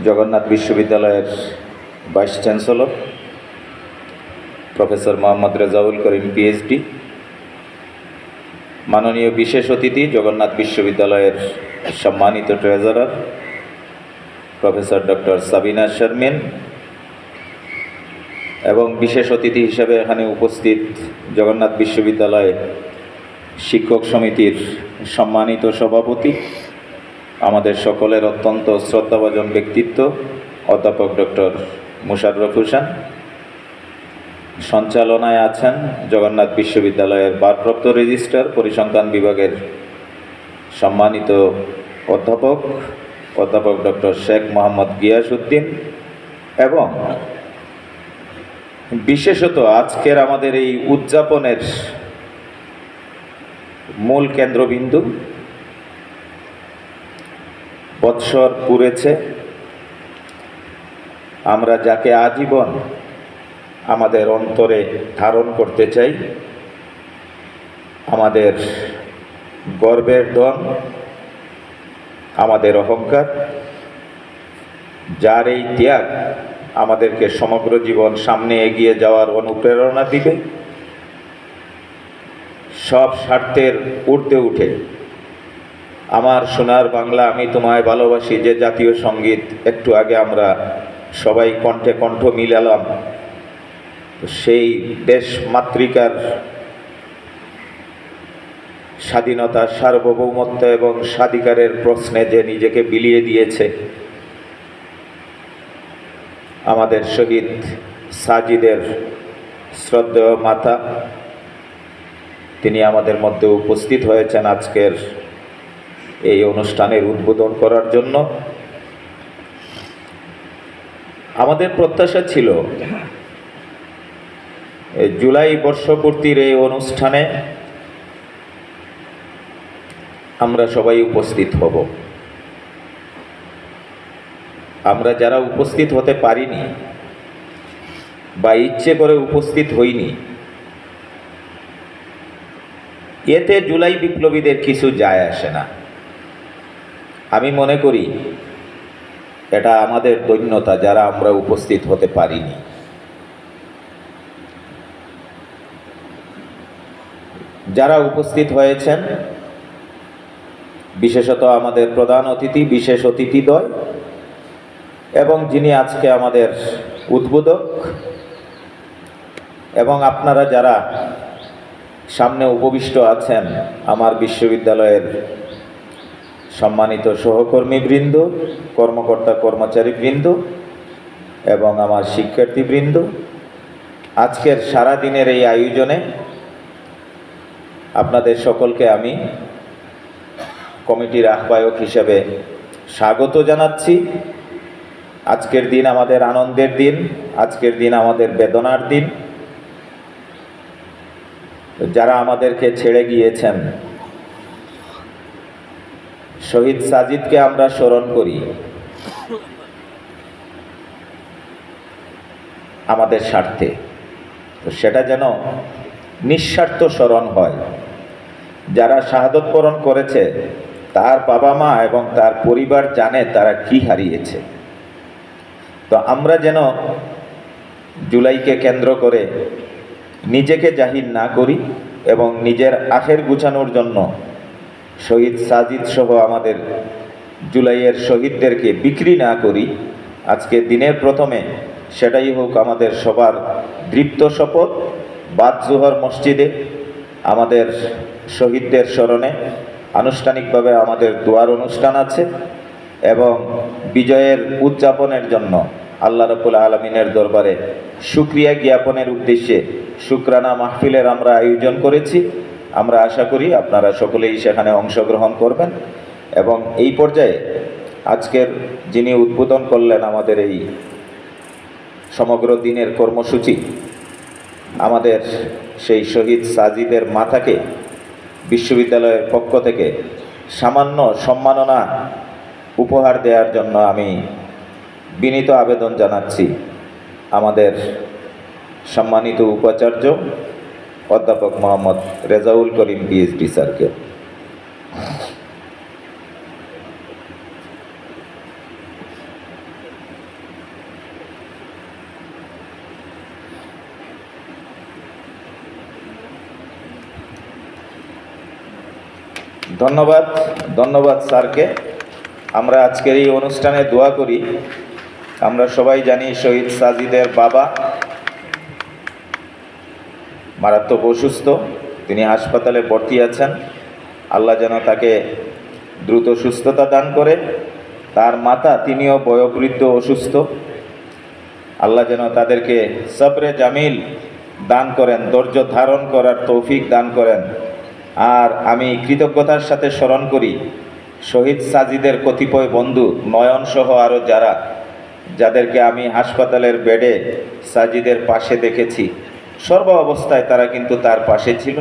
জগন্নাথ বিশ্ববিদ্যালয়ের vice chancellor professor Mohammad Rezaul Karim PhD, মাননীয় বিশেষ অতিথি জগন্নাথ বিশ্ববিদ্যালয়ের সম্মানিত treasurer professor doctor Sabina Sharmin এবং বিশেষ অতিথি হিসেবে এখানে উপস্থিত জগন্নাথ বিশ্ববিদ্যালয় শিক্ষক সমিতির সম্মানিত সভাপতি, আমাদের সকলের অত্যন্ত শ্রদ্ধাভাজন ব্যক্তিত্ব অধ্যাপক ডক্টর মুশাররফ হোসেন, সঞ্চালনায় আছেন জগন্নাথ বিশ্ববিদ্যালয়ের ভারপ্রাপ্ত রেজিস্ট্রার পরিসংখ্যান বিভাগের সম্মানিত অধ্যাপক ডক্টর শেখ মোহাম্মদ গিয়াসউদ্দিন এবং বিশেষত আজকের আমাদের এই উদযাপনের মূল কেন্দ্রবিন্দু, বৎসর পুরেছে, আমরা যাকে আজীবন আমাদের অন্তরে ধারণ করতে চাই, আমাদের গর্বের ধন, আমাদের অহংকার, যার এই ত্যাগ আমাদেরকে সমগ্র জীবন সামনে এগিয়ে যাওয়ার অনুপ্রেরণা দিবে। সব স্বার্থের ঊর্ধ্বে উঠে আমার সোনার বাংলা আমি তোমায় ভালোবাসি যে জাতীয় সঙ্গীত একটু আগে আমরা সবাই কণ্ঠে কণ্ঠ মিলালাম, সেই দেশ মাতৃকার স্বাধীনতা, সার্বভৌমত্ব এবং স্বাধিকারের প্রশ্নে যে নিজেকে বিলিয়ে দিয়েছে আমাদের শহীদ সাজিদের শ্রদ্ধেয় মাতা, তিনি আমাদের মধ্যে উপস্থিত হয়েছেন আজকের এই অনুষ্ঠানের উদ্বোধন করার জন্য। আমাদের প্রত্যাশা ছিল জুলাই বর্ষপূর্তির এই অনুষ্ঠানে আমরা সবাই উপস্থিত হব। আমরা যারা উপস্থিত হতে পারিনি বা ইচ্ছে করে উপস্থিত হইনি, এতে জুলাই বিপ্লবীদের কিছু যায় আসে না। আমি মনে করি এটা আমাদের দৈন্যতা যারা আমরা উপস্থিত হতে পারিনি। যারা উপস্থিত হয়েছেন, বিশেষত আমাদের প্রধান অতিথি, বিশেষ অতিথিদ্বয় এবং যিনি আজকে আমাদের উদ্বোধক, এবং আপনারা যারা সামনে উপবিষ্ট আছেন, আমার বিশ্ববিদ্যালয়ের সম্মানিত সহকর্মীবৃন্দ, কর্মকর্তা কর্মচারীবৃন্দ এবং আমার শিক্ষার্থীবৃন্দ, আজকের সারাদিনের এই আয়োজনে আপনাদের সকলকে আমি কমিটির আহ্বায়ক হিসেবে স্বাগত জানাচ্ছি। আজকের দিন আমাদের আনন্দের দিন, আজকের দিন আমাদের বেদনার দিন। যারা আমাদেরকে ছেড়ে গিয়েছেন, শহীদ সাজিদকে আমরা স্মরণ করি আমাদের স্বার্থে, তো সেটা যেন নিঃস্বার্থ স্মরণ হয়। যারা শাহাদত বরণ করেছে তার বাবা মা এবং তার পরিবার জানে তারা কি হারিয়েছে। তো আমরা যেন জুলাইকে কেন্দ্র করে নিজেকে জাহির না করি এবং নিজের আখের গুছানোর জন্য শহীদ সাজিদ সহ আমাদের জুলাইয়ের শহীদদেরকে বিক্রি না করি। আজকে দিনের প্রথমে সেটাই হোক আমাদের সবার দৃপ্ত শপথ। বাদ জোহর মসজিদে আমাদের শহীদদের স্মরণে আনুষ্ঠানিকভাবে আমাদের দোয়ার অনুষ্ঠান আছে এবং বিজয়ের উদযাপনের জন্য আল্লাহ রাব্বুল আলামিনের দরবারে শুকরিয়া জ্ঞাপনের উদ্দেশ্যে শুকরানা মাহফিলের আমরা আয়োজন করেছি। আমরা আশা করি আপনারা সকলেই সেখানে অংশগ্রহণ করবেন এবং এই পর্যায়ে আজকের যিনি উদ্বোধন করলেন আমাদের এই সমগ্র দিনের কর্মসূচি, আমাদের সেই শহীদ সাজিদের মাতাকে বিশ্ববিদ্যালয়ের পক্ষ থেকে সামান্য সম্মাননা উপহার দেওয়ার জন্য আমি বিনীত আবেদন জানাচ্ছি আমাদের সম্মানিত উপাচার্য অধ্যাপক মোহাম্মদ রেজাউল করিম পিএইচডি স্যারকে। ধন্যবাদ স্যারকে। আমরা আজকের এই অনুষ্ঠানে দোয়া করি। আমরা সবাই জানি শহীদ সাজিদের বাবা মারাত্মক অসুস্থ, তিনি হাসপাতালে ভর্তি আছেন। আল্লাহ যেন তাকে দ্রুত সুস্থতা দান করে। তার মাতা, তিনিও বয়োবৃদ্ধ, অসুস্থ। আল্লাহ যেন তাদেরকে সবরে জামিল দান করেন, ধৈর্য ধারণ করার তৌফিক দান করেন। আর আমি কৃতজ্ঞতার সাথে স্মরণ করি শহীদ সাজিদের কতিপয় বন্ধু, নয়ন সহ আরও যাদেরকে আমি হাসপাতালের বেডে সাজিদের পাশে দেখেছি। সর্ব অবস্থায় তারা কিন্তু তার পাশে ছিল।